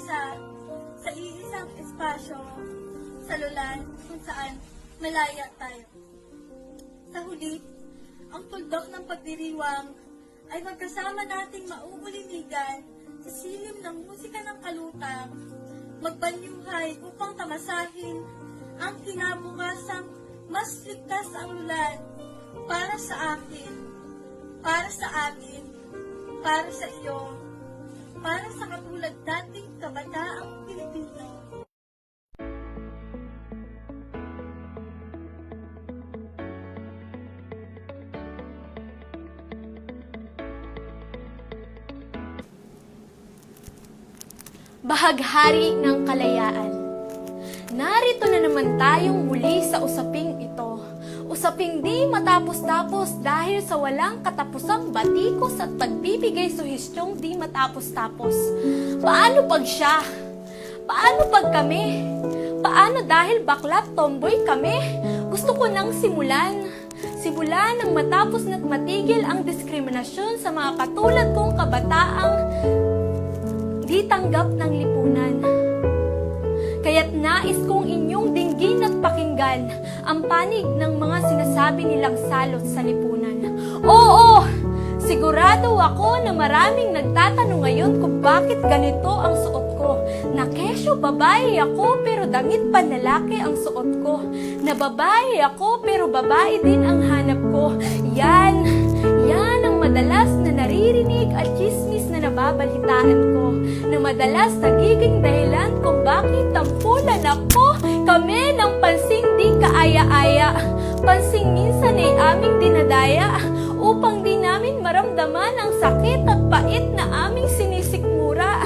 sa iisang espasyo sa lulan kung saan malaya tayo. Sa huli, ang tuldok ng pagdiriwang ay magkasama nating mauulinigan sa silim ng musika ng kalutang, magbanyuhay upang tamasahin ang kinabukasang mas ligtas ang lulan para sa akin, para sa amin, para sa iyo, para sa katulad dating kabataang Pilipino. Bahaghari ng kalayaan. Narito na naman tayong muli sa usaping ito. Usaping di matapos-tapos dahil sa walang katapusang batikos at pagbibigay suhestyong di matapos-tapos. Paano pag siya? Paano pag kami? Paano dahil baklat tomboy kami? Gusto ko nang simulan. Simulan nang matapos na't matigil ang diskriminasyon sa mga katulad kong kabataang di tanggap ng lipunan. Kaya't nais kong inyong dinggin at pakinggan ang panig ng mga sinasabi nilang salot sa lipunan. Oo! Sigurado ako na maraming nagtatanong ngayon kung bakit ganito ang suot ko. Na kesyo babae ako pero damit panlalaki ang suot ko. Na babae ako pero babae din ang hanap ko. Yan ang madalas na naririnig at chismis na nababalitaan ko. Na madalas nagiging dahilan kung bakit tampulan ako. Kami ng pansing di kaaya-aya. Pansing minsan ay aming dinadaya upang di namin maramdaman ang sakit at pait na aming sinisikmura.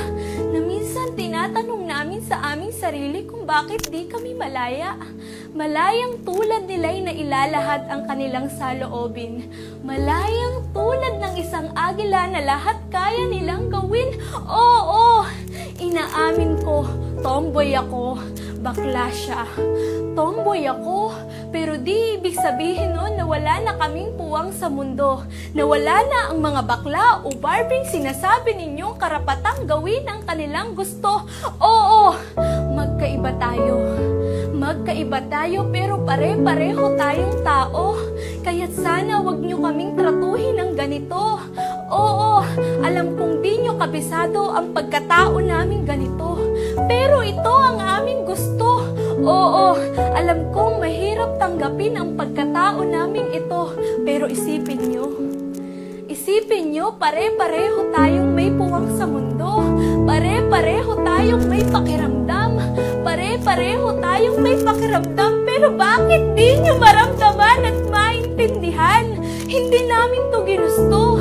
Na minsan tinatanong namin sa aming sarili kung bakit di kami malaya. Malayang tulad nila'y nailalahad ang kanilang saloobin. Malayang tulad ng isang agila na lahat kaya nilang gawin. Oo, inaamin ko, tomboy ako, bakla siya. Tomboy ako, pero di ibig sabihin nun na wala na kaming puwang sa mundo. Na wala na ang mga bakla o barbing sinasabi ninyong karapatang gawin ang kanilang gusto. Oo, magkaiba tayo. Magkaiba tayo pero pare-pareho tayong tao. Kaya't sana wag nyo kaming tratuhin ng ganito. Oo, alam kong di nyo kabisado ang pagkatao namin ganito. Pero ito ang aming gusto. Oo, alam kong mahirap tanggapin ang pagkatao namin ito. Pero isipin nyo, pare-pareho tayong may puwang sa mundo. Pare-pareho tayong may pakiramdam. Pare-pareho tayong may pakiramdam. Pero bakit di nyo maramdaman at maintindihan? Hindi namin to ginusto.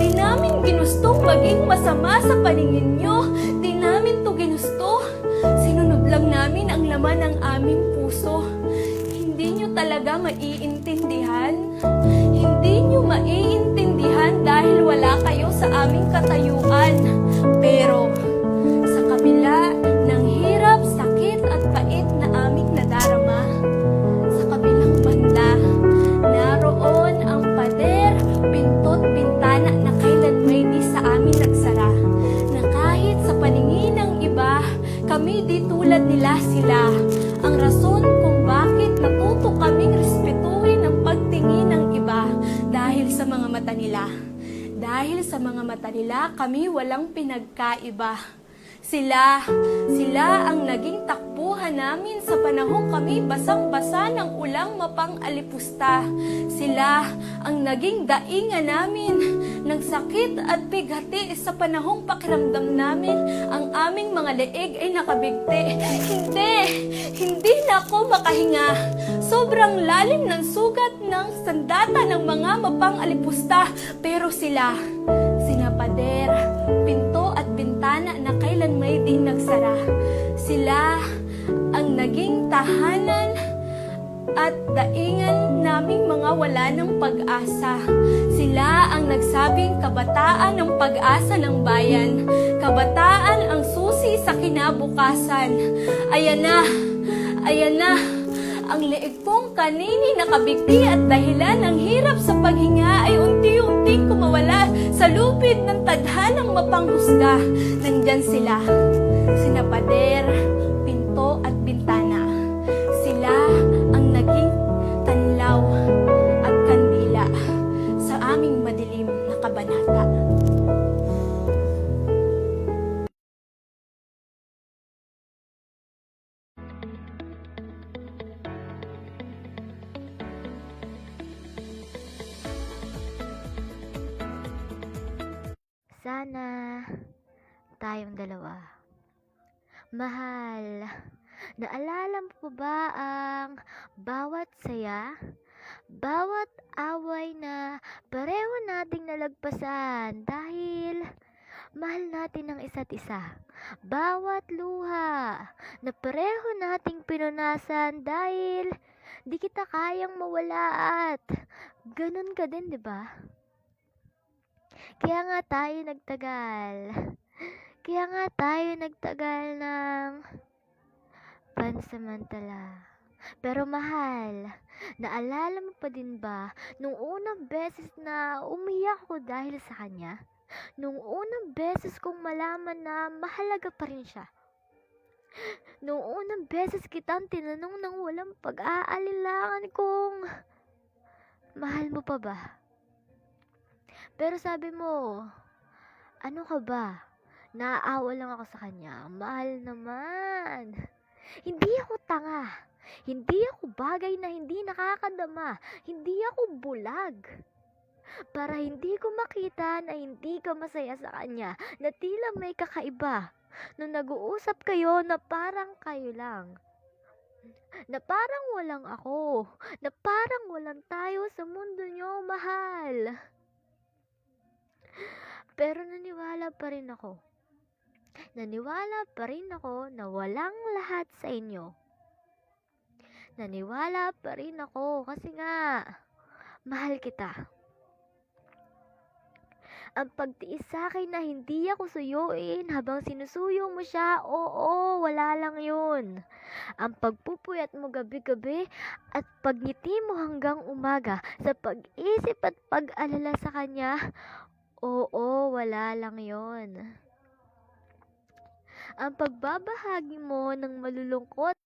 Di namin ginustong maging masama sa paningin nyo. Di namin to ginusto. Sinunod lang namin ang laman ng aming puso. Hindi nyo talaga maiintindihan. Hindi nyo maiintindihan dahil wala kayo sa aming katayuan. Pero sa kabila ng hirap, sakit at pait na aming nadarama, sa kabilang banda, naroon ang pader, pinto't bintana na kailanmay di sa amin nagsara. Na kahit sa paningin ng iba, kami di tulad nila sila. Ang rason kung bakit natuto kaming respetuhin ang pagtingin ng iba dahil sa mga mata nila. Dahil sa mga mata nila, kami walang pinagkaiba. Sila ang naging takbuhan namin sa panahong kami basang-basa ng ulang mapang-alipusta. Sila ang naging daingan namin ng sakit at bighati sa panahong pakiramdam namin ang aming mga leeg ay nakabigti. Hindi na ako makahinga. Sobrang lalim ng sugat ng sandata ng mga mapang-alipusta. Pero sina pader, pinto at bintana na kailanmay din nagsara. Sila ang naging tahanan at daingan naming mga wala ng pag-asa. Sila ang nagsabing kabataan ang pag-asa ng bayan. Kabataan ang susi sa kinabukasan. Ayan na, Ang leeg kong kanini nakabigti at dahilan ng hirap sa paghinga ay unti-unting kumawala sa lupit ng tadhanang mapanghusga. Nandyan sila, sina pader, pinto at bintana. Sila ang naging tanlaw at kandila sa aming madilim na kabanata. Sana tayong dalawa. Mahal, naalala mo pa ba ang bawat saya, bawat away na pareho nating nalagpasan dahil mahal natin ang isa't isa? Bawat luha na pareho nating pinunasan dahil di kita kayang mawala at ganun ka din, di ba? Kaya nga tayo nagtagal. Kaya nga tayo nagtagal ng pansamantala. Pero mahal, naalala mo pa din ba nung unang beses na umiyak ko dahil sa kanya? Nung unang beses kong malaman na mahalaga pa rin siya? Nung unang beses kitang tinanong ng walang pag-aalilangan kung mahal mo pa ba? Pero sabi mo, ano ka ba? Naaawa lang ako sa kanya. Mahal naman. Hindi ako tanga. Hindi ako bagay na hindi nakakadama. Hindi ako bulag. Para hindi ko makita na hindi ka masaya sa kanya, na tila may kakaiba. Nung nag-uusap kayo na parang kayo lang. Na parang walang ako. Na parang walang tayo sa mundo nyo, mahal. Pero naniwala pa rin ako. Naniwala pa rin ako na walang lahat sa inyo. Naniwala pa rin ako kasi nga, mahal kita. Ang pagtiis sa akin na hindi ako suyuin habang sinusuyo mo siya, oo, wala lang yun. Ang pagpupuyat mo gabi-gabi at pagngiti mo hanggang umaga sa pag-isip at pag-alala sa kanya, oo, wala lang yon. Ang pagbabahagi mo ng malulungkot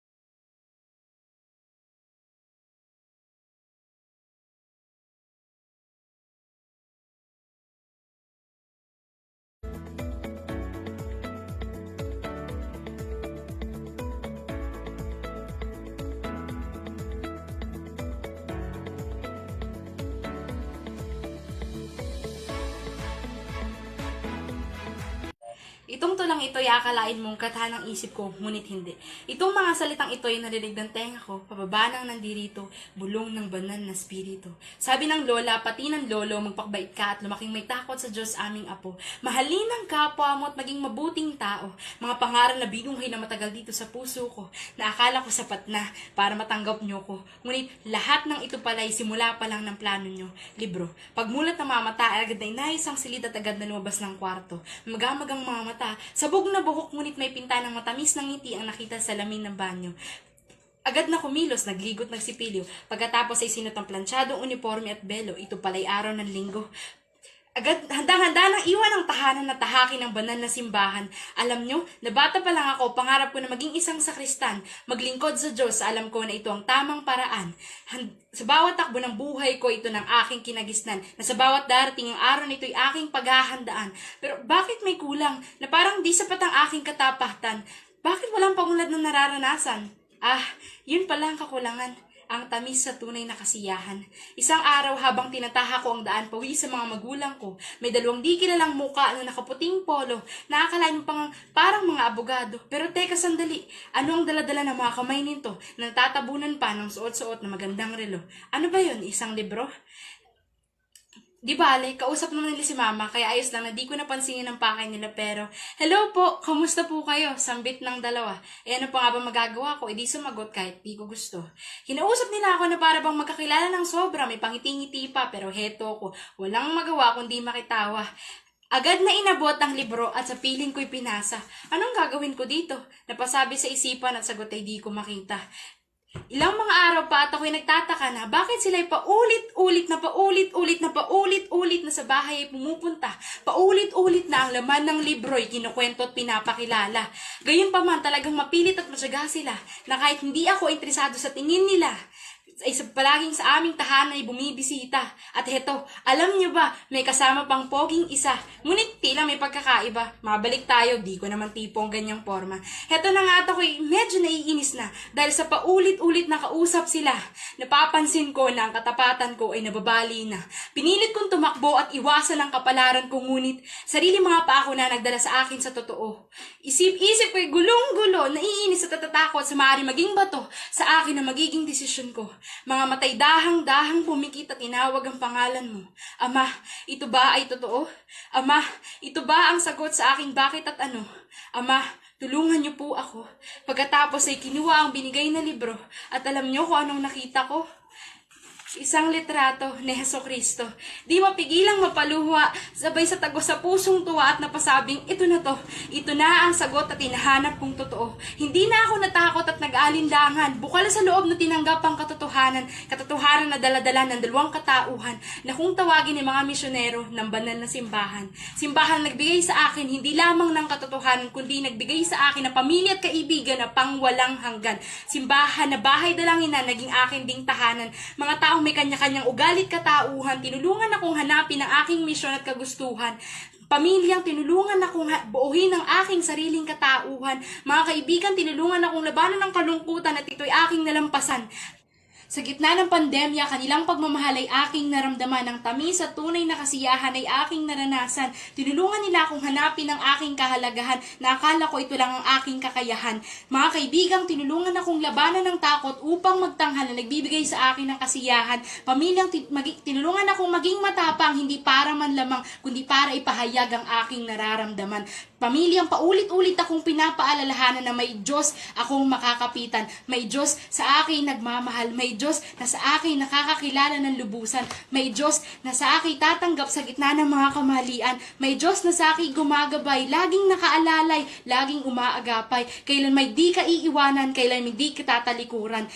Itong tulang ito ay akalain mong katahan ng isip ko, ngunit hindi. Itong mga salitang ito ay narinig ng tenga ko, pababa ng nandirito, bulong ng banal na spirito. Sabi ng lola, pati ng lolo, magpakbait ka at lumaking may takot sa Diyos aming Apo. Mahalin ang kapwa mo at maging mabuting tao. Mga pangaral na binunghay na matagal dito sa puso ko, na akala ko sapat na para matanggap nyo ko. Ngunit lahat ng ito pala ay simula pa lang ng plano nyo. Libro. Pagmulat ng mga mata, agad na inayos ang silid at agad na lumabas ng kwarto. Magamagang mga mata, sabog na buhok ngunit may pinta ng matamis ng ngiti ang nakita sa lamin ng banyo. Agad na kumilos, nagligot, nagsipilyo. Pagkatapos ay sinot ang plansyadong uniforme at belo. Ito pala'y araw ng linggo. Agad, handang-handa nang iwan ang tahanan na tahakin ng banal na simbahan. Alam nyo, na bata pa lang ako, pangarap ko na maging isang sakristan, maglingkod sa Diyos, alam ko na ito ang tamang paraan. Sa bawat takbo ng buhay ko, ito ng aking kinagisnan, na sa bawat darating ang araw nito ay aking paghahandaan. Pero bakit may kulang, na parang di sapat ang aking katapatan? Bakit walang pangunlad na nararanasan? Yun pala ang kakulangan. Ang tamis sa tunay na kasiyahan. Isang araw habang tinataha ko ang daan pauwi sa mga magulang ko, may dalawang di kilalang muka na nakaputing polo, nakakalain mo parang mga abogado. Pero teka sandali, ano ang daladala ng mga kamay nito na natatabunan pa ng suot-suot na magandang relo? Ano ba yun? Isang libro? Di bale, kausap naman nila si mama, kaya ayos lang na di ko napansinin ang pakay nila, pero, hello po, kamusta po kayo? Sambit ng dalawa. Ano pa nga ba magagawa ko? Di sumagot kahit di ko gusto. Kinausap nila ako na para bang magkakilala ng sobra, may pangiti-ngiti pa, pero heto ko, walang magawa kundi makitawa. Agad na inabot ang libro at sa piling ko'y pinasa. Anong gagawin ko dito? Napasabi sa isipan at sagot ay di ko makita. Ilang mga araw pa at ako'y nagtataka na bakit sila'y paulit-ulit na sa bahay ay pumupunta. Paulit-ulit na ang laman ng libro'y kinukwento at pinapakilala. Gayunpaman talagang mapilit at matyaga sila na kahit hindi ako interesado sa tingin nila, ay palaging sa aming tahanan ay bumibisita. At heto, alam niyo ba, may kasama pang poging isa. Ngunit tila may pagkakaiba. Mabalik tayo, di ko naman tipong ganyang forma. Heto na nga at ako'y medyo naiinis na dahil sa paulit-ulit na kausap sila. Napapansin ko na ang katapatan ko ay nababali na. Pinilit kong tumakbo at iwasan ang kapalaran ko, ngunit sarili mga pa ako na nagdala sa akin sa totoo. Isip-isip ko'y gulong-gulo, naiinis at natatakot sa maaari maging bato sa akin na magiging desisyon ko. Mga matay dahang-dahang pumikit at tinawag ang pangalan mo. Ama, ito ba ay totoo? Ama, ito ba ang sagot sa aking bakit at ano? Ama, tulungan niyo po ako. Pagkatapos ay kinuha ang binigay na libro at alam niyo kung anong nakita ko? Isang litrato ni Hesukristo. Di mapigilang mapaluha, sabay sa tago sa pusong tuwa at napasabing, ito na to. Ito na ang sagot at hinahanap kong totoo. Hindi na ako natakot at nag-aalinlangan. Bukal sa loob na tinanggap ang katotohanan na daladala ng dalawang katauhan na kung tawagin ng mga misyonero ng banal na simbahan. Simbahan nagbigay sa akin hindi lamang ng katotohanan, kundi nagbigay sa akin ng pamilya at kaibigan na pangwalang hanggan. Simbahan na bahay dalangin na naging akin ding tahanan. Mga tao may kanya-kanyang ugalit katauhan, tinulungan akong hanapin ang aking misyon at kagustuhan. Pamilyang tinulungan akong buuhin ang aking sariling katauhan. Mga kaibigan, tinulungan akong labanan ng kalungkutan at ito'y aking nalampasan. Sa gitna ng pandemya, kanilang pagmamahal ay aking naramdaman. Ang tamis at tunay na kasiyahan ay aking naranasan. Tinulungan nila akong hanapin ang aking kahalagahan na akala ko ito lang ang aking kakayahan. Mga kaibigang, tinulungan akong labanan ng takot upang magtanghal na nagbibigay sa akin ng kasiyahan. Pamilyang tinulungan akong maging matapang, hindi para man lamang, kundi para ipahayag ang aking nararamdaman. Pamilyang paulit-ulit akong pinapaalalahanan na may Diyos akong makakapitan. May Diyos sa akin nagmamahal. May Diyos na sa akin nakakakilala ng lubusan. May Diyos na sa akin tatanggap sa gitna ng mga kamalian. May Diyos na sa akin gumagabay, laging nakaalalay, laging umaagapay. Kailan may di ka iiwanan, kailan may di kita talikuran.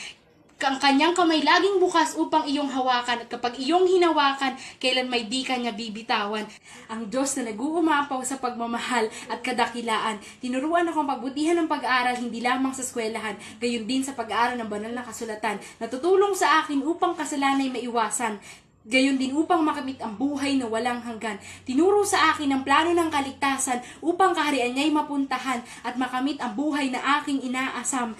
Ang kanyang kamay laging bukas upang iyong hawakan, at kapag iyong hinawakan, kailan may di kanya bibitawan. Ang Diyos na nag-uumapaw sa pagmamahal at kadakilaan. Tinuruan akong pagbutihan ng pag-aaral hindi lamang sa eskwelahan, gayon din sa pag-aaral ng banal na kasulatan. Natutulong sa akin upang kasalanan ay maiwasan. Gayon din upang makamit ang buhay na walang hanggan. Tinuro sa akin ang plano ng kaligtasan upang kaharian niya'y mapuntahan at makamit ang buhay na aking inaasam.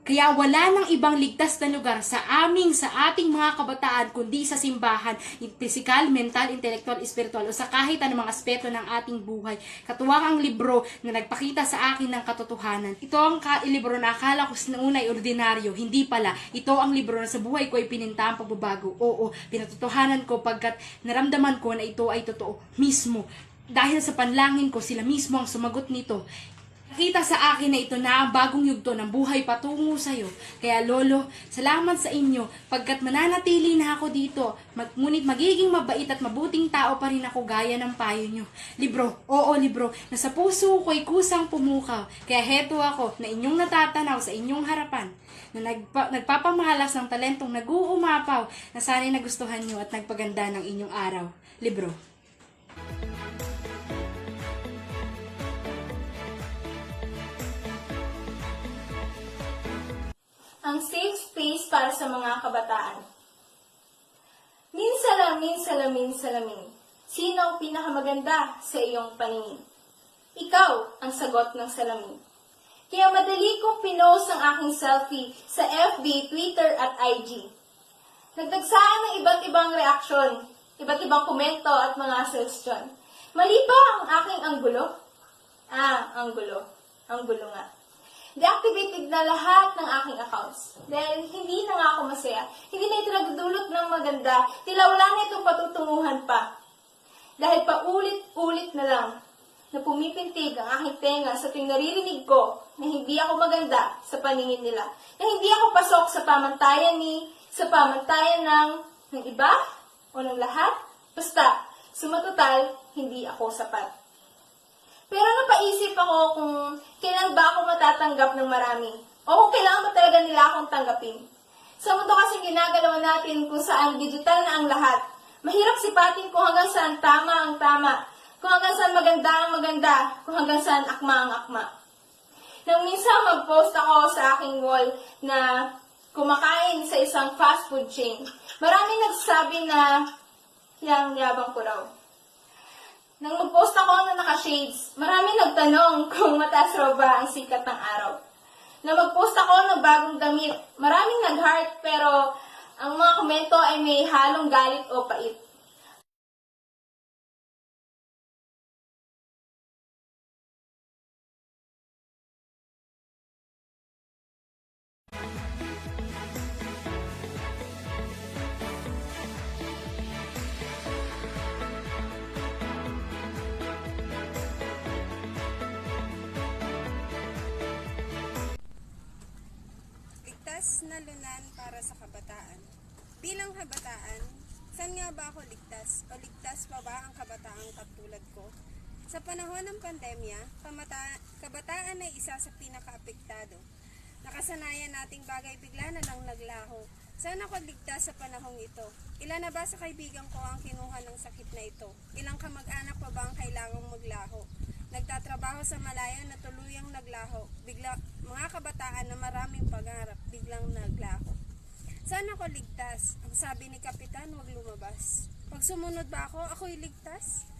Kaya wala nang ibang ligtas na lugar sa ating mga kabataan kundi sa simbahan, pisikal, mental, intelektual, espiritual o sa kahit anumang aspeto ng ating buhay. Katuwang ang libro na nagpakita sa akin ng katotohanan. Ito ang libro na akala ko sa una ay ordinaryo, hindi pala. Ito ang libro na sa buhay ko ay pininta ang pagbabago. Oo, pinatotohanan ko pagkat naramdaman ko na ito ay totoo mismo. Dahil sa panlangin ko, sila mismo ang sumagot nito. Nakita sa akin na ito na ang bagong yugto ng buhay patungo sa iyo. Kaya Lolo, salamat sa inyo pagkat mananatili na ako dito. Ngunit magiging mabait at mabuting tao pa rin ako gaya ng payo nyo. Libro, oo libro, na sa puso ko'y kusang pumukaw. Kaya heto ako na inyong natatanaw sa inyong harapan. Na nagpapamahalas ng talentong nag-uumapaw na sana'y nagustuhan nyo at nagpaganda ng inyong araw. Libro. Ang safe space para sa mga kabataan. Minsalamin, salamin, salamin. Sino ang pinakamaganda sa iyong paningin? Ikaw ang sagot ng salamin. Kaya madali kong pinost ang aking selfie sa FB, Twitter at IG. Nagdagsaan ng iba't ibang reaksyon, iba't ibang komento at mga suggestion. Mali ba ang aking anggulo? Anggulo nga. Deactivated na lahat ng aking accounts. Dahil hindi na nga ako masaya. Hindi na ito nagdulot ng maganda. Tila wala na itong patutunguhan pa. Dahil paulit-ulit na lang na pumipintig ang aking tenga sa tuwing naririnig ko na hindi ako maganda sa paningin nila. Na hindi ako pasok sa pamantayan ng iba o ng lahat. Basta, sumatotal, hindi ako sapat. Pero napaisip ako kung kailan ba ako matatanggap ng marami. O kung kailangan ba talaga nila akong tanggapin. Sa mundo kasing ginagalaw natin kung saan digital na ang lahat, mahirap sipatin kung hanggang saan tama ang tama, kung hanggang saan maganda ang maganda, kung hanggang saan akma ang akma. Nang minsan mag-post ako sa aking wall na kumakain sa isang fast food chain, maraming nagsasabi na yang yabang ko raw. Nang mag-post ako na naka-shades, maraming nagtanong kung mataas raw ba ang sikat ng araw. Nang mag-post ako ng bagong damit, maraming nag-heart pero ang mga komento ay may halong galit o pait. Ligtas na lunan para sa kabataan. Bilang kabataan, saan nga ba ako ligtas? O ligtas pa ba ang kabataang katulad ko? Sa panahon ng pandemya, kabataan ay isa sa pinakaapektado. Nakasanayan nating bagay bigla na lang naglaho. Saan ako ligtas sa panahong ito? Ilan na ba sa kaibigan ko ang kinuha ng sakit na ito? Ilang kamag-anak pa ba ang kailangang maglaho? Nagtatrabaho sa malayo na tuluyang naglaho. Mga kabataan na maraming pangarap, biglang naglaho. Saan ako ligtas? Ang sabi ni Kapitan, huwag lumabas. Pag sumunod ba ako, ako'y ligtas?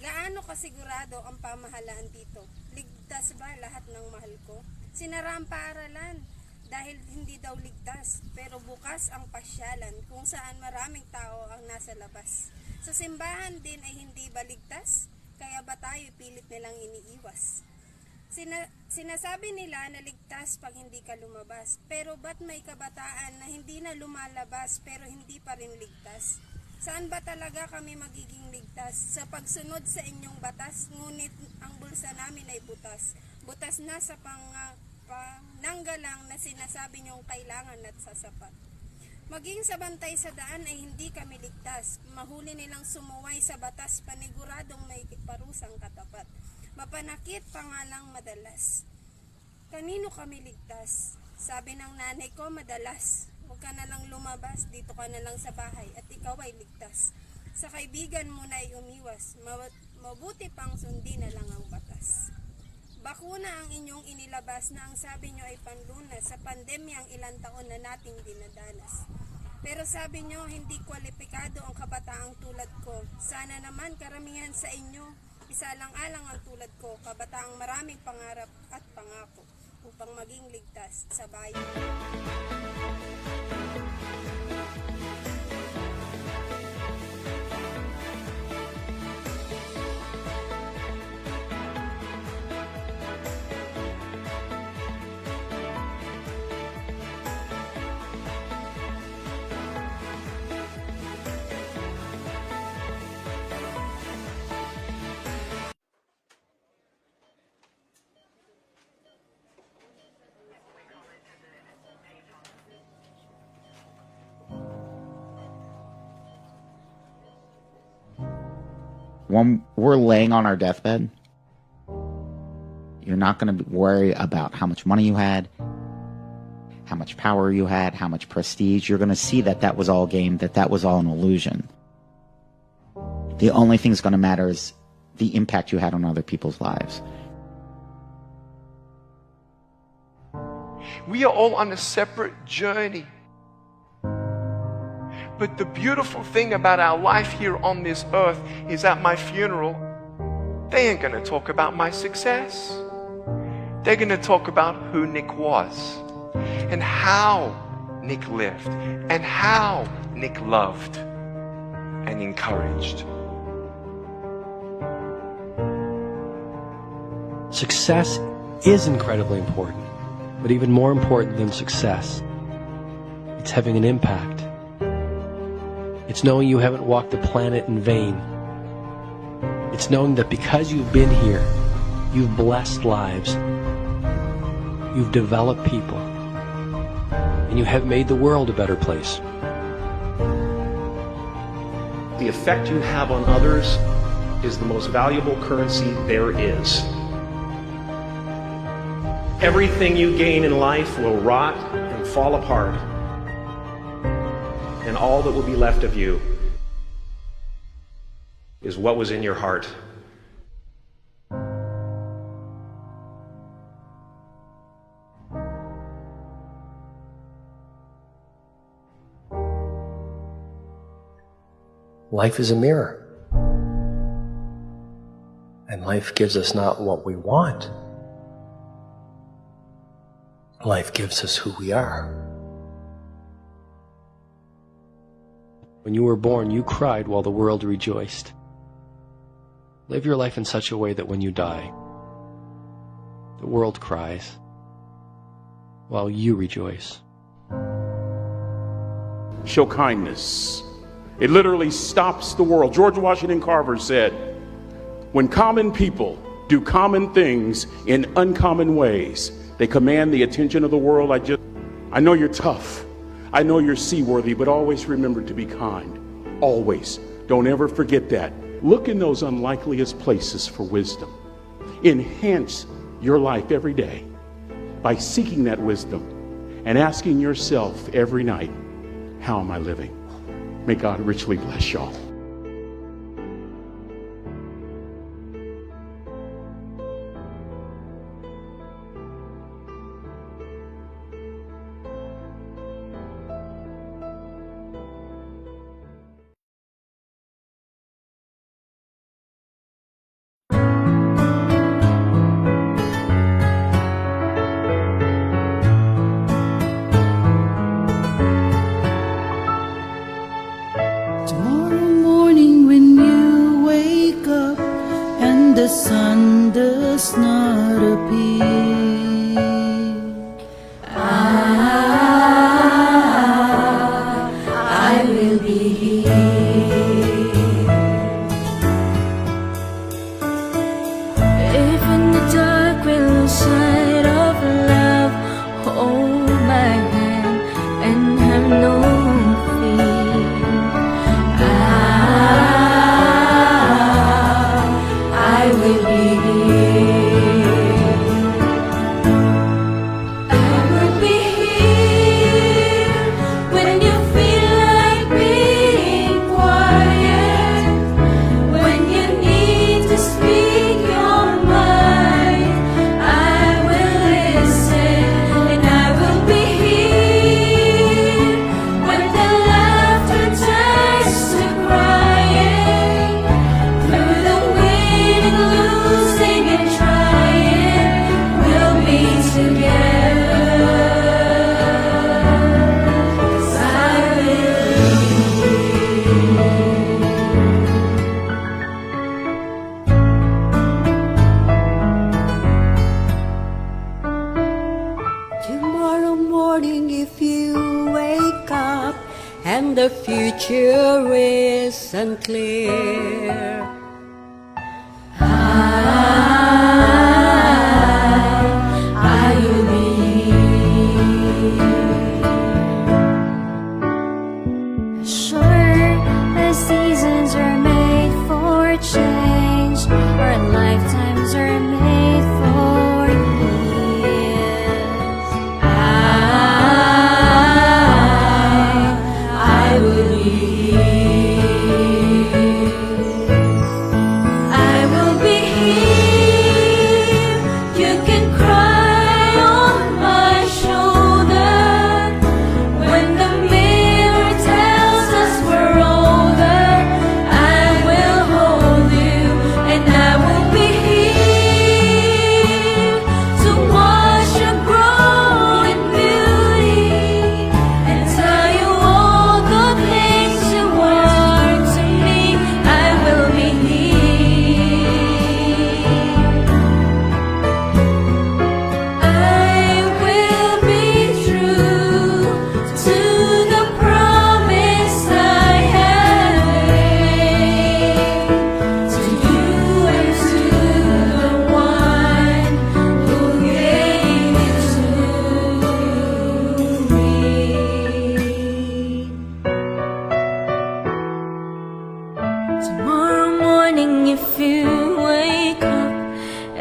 Gaano kasigurado ang pamahalaan dito? Ligtas ba lahat ng mahal ko? Sinara ang paaralan dahil hindi daw ligtas, pero bukas ang pasyalan kung saan maraming tao ang nasa labas. Sa simbahan din ay hindi ba ligtas? Kaya ba tayo pilit nilang iniiwas? Sinasabi nila na ligtas pag hindi ka lumabas, pero ba't may kabataan na hindi na lumalabas pero hindi pa rin ligtas? Saan ba talaga kami magiging ligtas? Sa pagsunod sa inyong batas, ngunit ang bulsa namin ay butas. Butas na sa pananggalang na sinasabi niyong kailangan at sasapat. Maging sa bantay sa daan ay hindi kami ligtas. Mahuli nilang sumuway sa batas, paniguradong may parusang katapat. Mapanakit pa nga lang madalas. Kanino kami ligtas? Sabi ng nanay ko madalas, huwag ka na lang lumabas, dito ka na lang sa bahay at ikaw ay ligtas. Sa kaibigan mo na ay umiwas, mabuti pang sundin na lang ang batas. Bakuna ang inyong inilabas na ang sabi nyo ay panlunas sa pandemyang ilang taon na nating dinadanas. Pero sabi nyo, hindi kwalipikado ang kabataang tulad ko. Sana naman karamihan sa inyo, isalang-alang ang tulad ko, kabataang maraming pangarap at pangako upang maging ligtas sa bayan. When we're laying on our deathbed, you're not going to worry about how much money you had, how much power you had, how much prestige. You're going to see that that was all game, that was all an illusion. The only thing that's going to matter is the impact you had on other people's lives. We are all on a separate journey. But the beautiful thing about our life here on this earth is at my funeral, they ain't going to talk about my success. They're going to talk about who Nick was and how Nick lived and how Nick loved and encouraged. Success is incredibly important, but even more important than success, it's having an impact. It's knowing you haven't walked the planet in vain. It's knowing that because you've been here, you've blessed lives, you've developed people, and you have made the world a better place. The effect you have on others is the most valuable currency there is. Everything you gain in life will rot and fall apart. And all that will be left of you is what was in your heart. Life is a mirror. And life gives us not what we want. Life gives us who we are. When you were born, you cried while the world rejoiced. Live your life in such a way that when you die, the world cries while you rejoice. Show kindness. It literally stops the world. George Washington Carver said, when common people do common things in uncommon ways, they command the attention of the world. I know you're tough. I know you're seaworthy, but always remember to be kind. Always. Don't ever forget that. Look in those unlikeliest places for wisdom. Enhance your life every day by seeking that wisdom and asking yourself every night, how am I living? May God richly bless y'all. Tomorrow morning when you wake up and the sun does not appear, I will be here. If in the dark we lose sight of love, hold my hand and have no fear. I will be here. I will be here when you feel like being quiet, when you need to speak your mind. I will listen, and I will be here when the laughter turns to crying, through the winning, losing, and trying, we'll be together. 'Cause I will Tomorrow morning if you wake up and the future is unclear, I will be here. Sure, the seasons are made for change, our lifetimes are made for years. I will be here.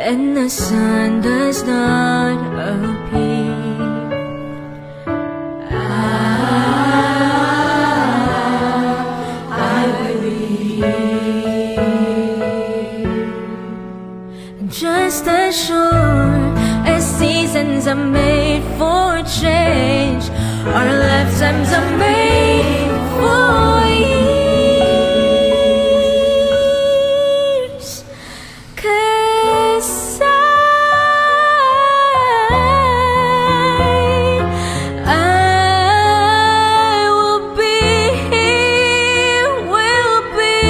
and the sun does not appear. I will be here. Just as sure as seasons are made for change, our lifetimes are made for years. 'Cause I will be here, we'll be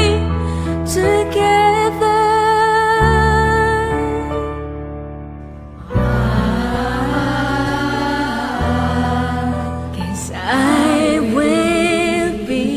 together. 'Cause I will be.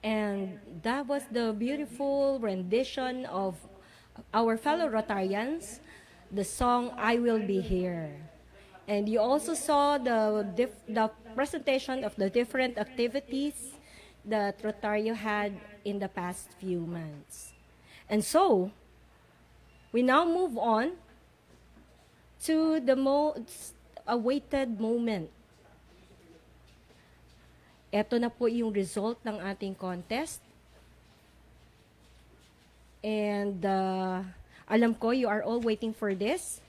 And that was the beautiful rendition of our fellow Rotarians, the song I Will Be Here. And you also saw the presentation of the different activities that Rotario had in the past few months. And so, we now move on to the most awaited moment. Ito na po yung result ng ating contest. And alam ko you are all waiting for this.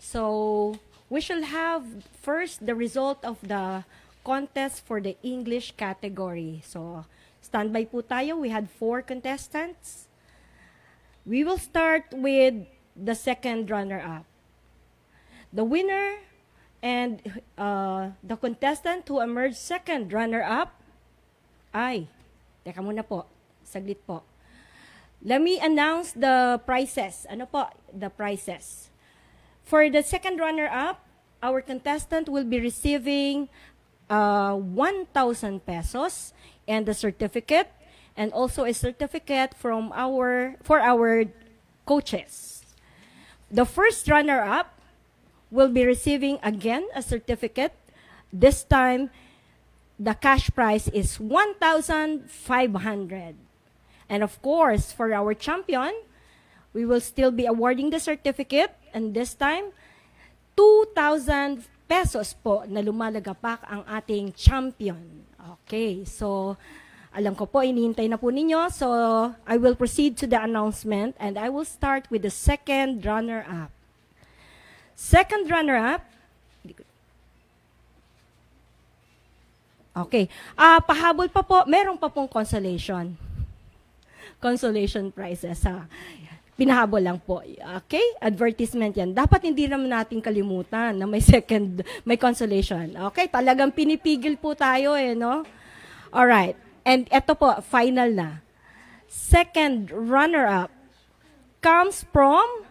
So, we shall have first the result of the contest for the English category. So, standby po tayo. We had 4 contestants. We will start with the second runner-up. The winner and the contestant who emerged second runner-up ay, teka muna po, saglit po. Let me announce the prizes. Ano po? The prizes. For the second runner-up, our contestant will be receiving 1,000 pesos and a certificate, and also a certificate for our coaches. The first runner-up will be receiving again a certificate. This time, the cash prize is 1,500. And of course, for our champion, we will still be awarding the certificate, and this time, 2,000 pesos po na lumalagapak ang ating champion. Okay, so alam ko po, inihintay na po ninyo. So I will proceed to the announcement, and I will start with the second runner-up. Second runner-up, okay, pahabol pa po, meron pa pong consolation. Consolation prizes, ha. Pinahabol lang po. Okay? Advertisement yan. Dapat hindi naman natin kalimutan na may consolation. Okay? Talagang pinipigil po tayo no? Alright. And eto po, final na. Second runner-up comes from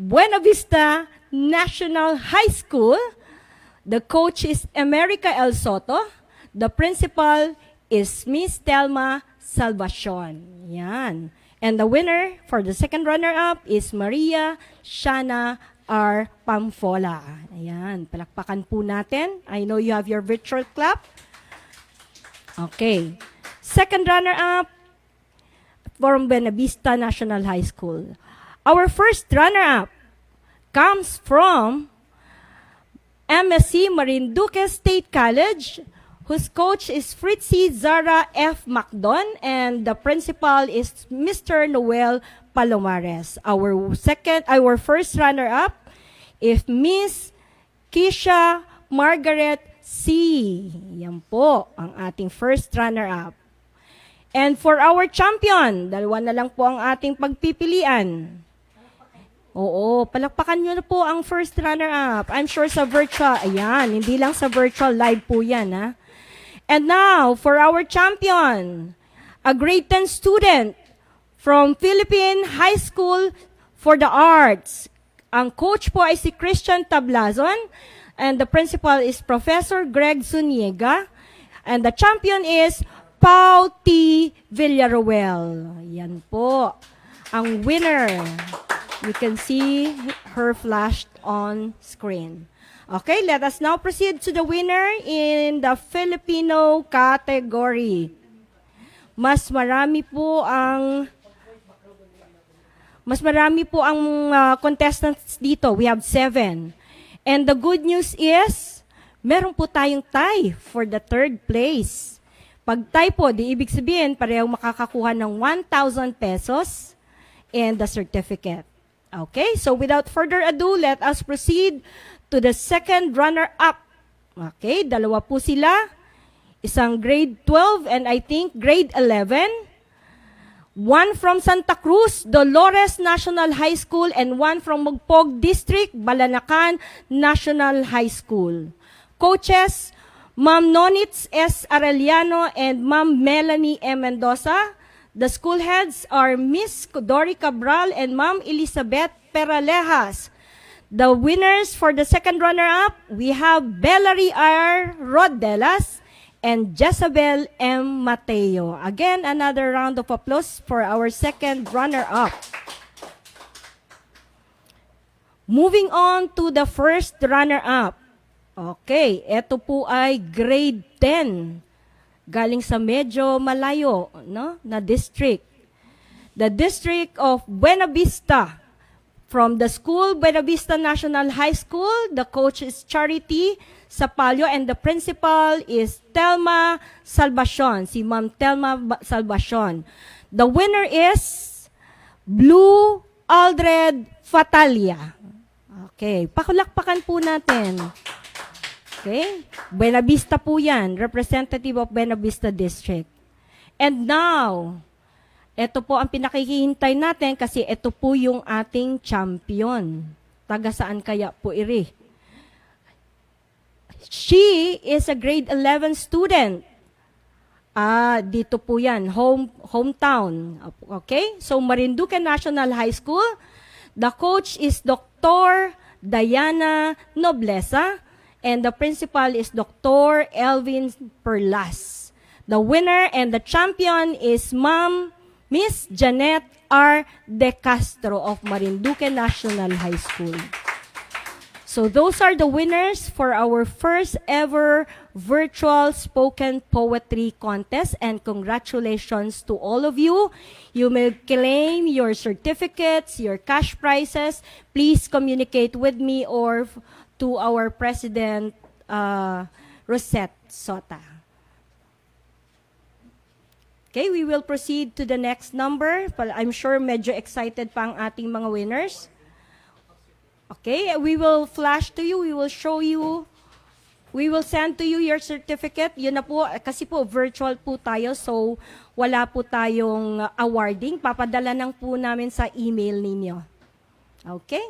Buena Vista National High School. The coach is America El Soto. The principal is Miss Telma Salvacion. Yan. And the winner for the second runner-up is Maria Shana R. Pamfola. Ayan, palakpakan po natin. I know you have your virtual clap. Okay. Second runner-up from Buena Vista National High School. Our first runner-up comes from MSC Marinduque State College, whose coach is Fritzy Zara F. Macdon, and the principal is Mr. Noel Palomares. Our first runner-up is Miss Kisha Margaret C. Yan po ang ating first runner-up. And for our champion, 2 na lang po ang ating pagpipilian. Oo, palakpakan nyo na po ang first runner-up. I'm sure sa virtual, ayan, hindi lang sa virtual, live po yan, ha. And now, for our champion, a grade 10 student from Philippine High School for the Arts. Ang coach po ay si Christian Tablazon, and the principal is Professor Greg Zuniga, and the champion is Pau T. Villaruel. Yan po, ang winner. You can see her flashed on screen. Okay, let us now proceed to the winner in the Filipino category. Mas marami po ang contestants dito. We have 7. And the good news is, meron po tayong tie for the 3rd place. Pag tie po, di ibig sabihin, parehong makakakuha ng 1,000 pesos and the certificate. Okay, so without further ado, let us proceed to the second runner-up. Okay, 2 po sila. Isang grade 12 and I think grade 11. One from Santa Cruz, Dolores National High School, and one from Magpog District, Balanacan National High School. Coaches, Ma'am Nonitz S. Arellano and Ma'am Melanie M. Mendoza. The school heads are Miss Dory Cabral and Ma'am Elizabeth Peralejas. The winners for the second runner-up, we have Bellary R. Rodelas and Jezabel M. Mateo. Again, another round of applause for our second runner-up. Moving on to the first runner-up. Okay, ito po ay grade 10. Galing sa medyo malayo, no, na district. The District of Buena Vista. From the school, Buena Vista National High School, the coach is Charity Sapalio and the principal is Telma Salvacion, si Ma'am Telma Salvacion. The winner is Blue Aldred Fatalia. Okay, pakulakpakan po natin. Okay, Buena Vista po yan, representative of Buena Vista District. And now, ito po ang pinakikihintay natin kasi ito po yung ating champion. Taga saan kaya po iri? She is a grade 11 student. Dito po yan, hometown. Okay? So, Marinduque National High School. The coach is Dr. Diana Noblesa and the principal is Dr. Elvin Perlas. The winner and the champion is Miss Janet R. De Castro of Marinduque National High School. So those are the winners for our first ever virtual spoken poetry contest, and congratulations to all of you. You may claim your certificates, your cash prizes. Please communicate with me or to our President Rosette Sota. Okay, we will proceed to the next number. I'm sure medyo excited pa ang ating mga winners. Okay, we will flash to you, we will show you, we will send to you your certificate. Yun na po, kasi po virtual po tayo, so wala po tayong awarding. Papadala lang po namin sa email ninyo. Okay,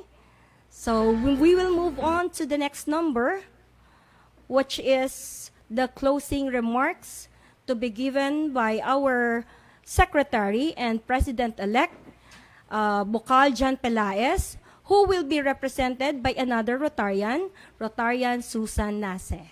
so we will move on to the next number, which is the closing remarks to be given by our Secretary and President-elect, Bukal Jan Pelaez, who will be represented by another Rotarian, Rotarian Susan Nase.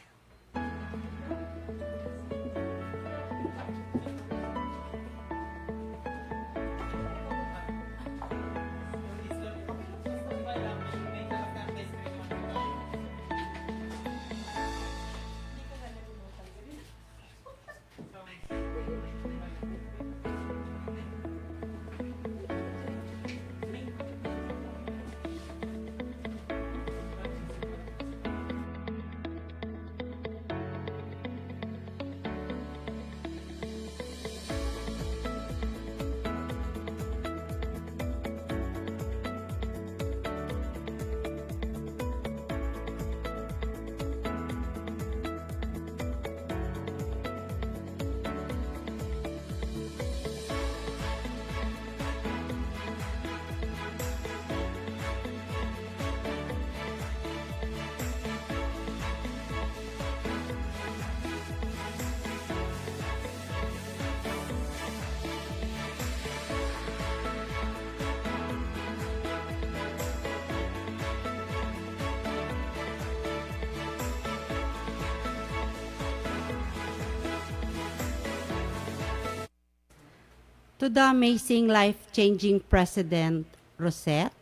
To the amazing, life-changing President Rosette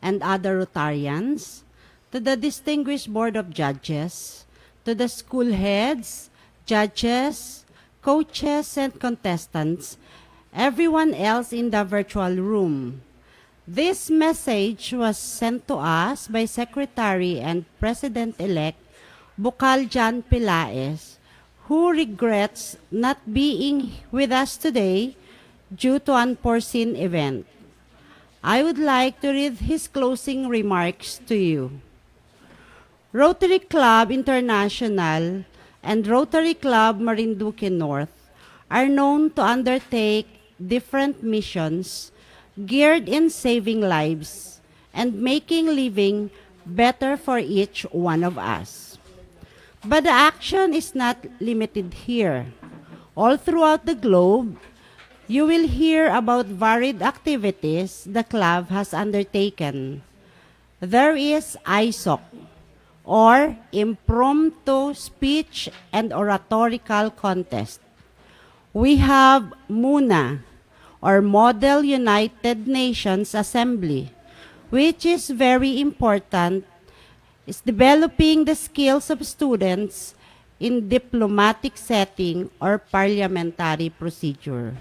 and other Rotarians, to the distinguished Board of Judges, to the school heads, judges, coaches, and contestants, everyone else in the virtual room. This message was sent to us by Secretary and President-elect Bukal Jan Pelaez, who regrets not being with us today due to unforeseen event. I would like to read his closing remarks to you. Rotary Club International and Rotary Club Marinduque North are known to undertake different missions geared in saving lives and making living better for each one of us. But the action is not limited here. All throughout the globe, you will hear about varied activities the club has undertaken. There is ISOC, or Impromptu Speech and Oratorical Contest. We have MUNA, or Model United Nations Assembly, which is very important, is developing the skills of students in diplomatic setting or parliamentary procedure.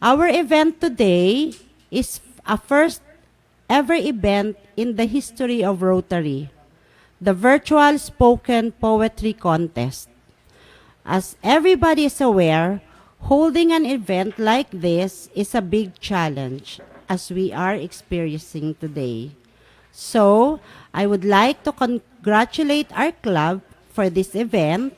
Our event today is a first ever event in the history of Rotary, the virtual spoken poetry contest. As everybody is aware, holding an event like this is a big challenge as we are experiencing today. So, I would like to congratulate our club for this event,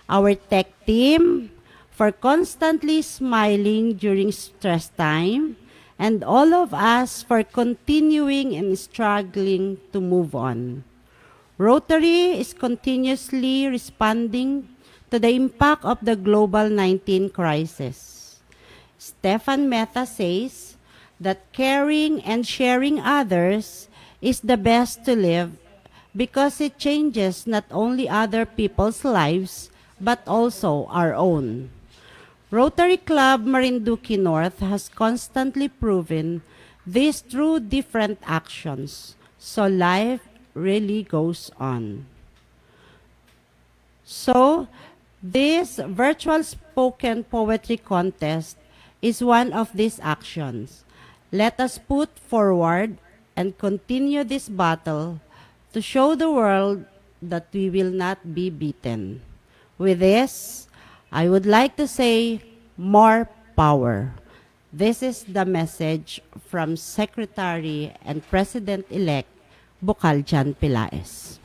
our tech team for constantly smiling during stress time, and all of us for continuing and struggling to move on. Rotary is continuously responding to the impact of the global 19 crisis. Stefan Mehta says that caring and sharing others is the best to live because it changes not only other people's lives but also our own. Rotary Club Marinduque North has constantly proven this through different actions, so life really goes on. So, this virtual spoken poetry contest is one of these actions. Let us put forward and continue this battle to show the world that we will not be beaten. With this, I would like to say more power. This is the message from Secretary and President-elect Bukal Jan Pelaez.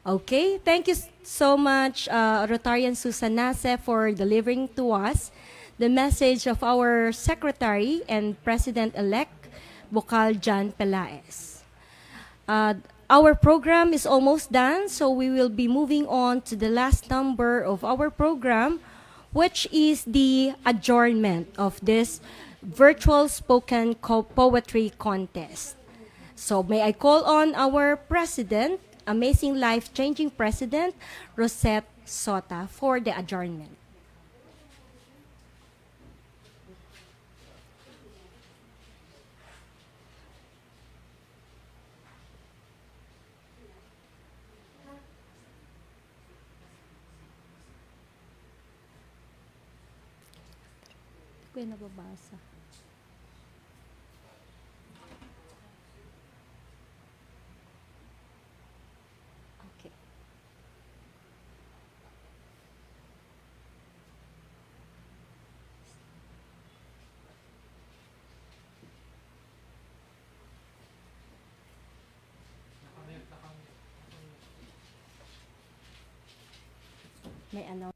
Okay, thank you so much, Rotarian Susan Nase, for delivering to us the message of our Secretary and President-elect, Bukal Jan Pelaez. Our program is almost done, so we will be moving on to the last number of our program, which is the adjournment of this virtual spoken poetry contest. So may I call on our President, amazing life-changing President, Rosette Sota, for the adjournment. Hindi ko yung nababasa. May ano.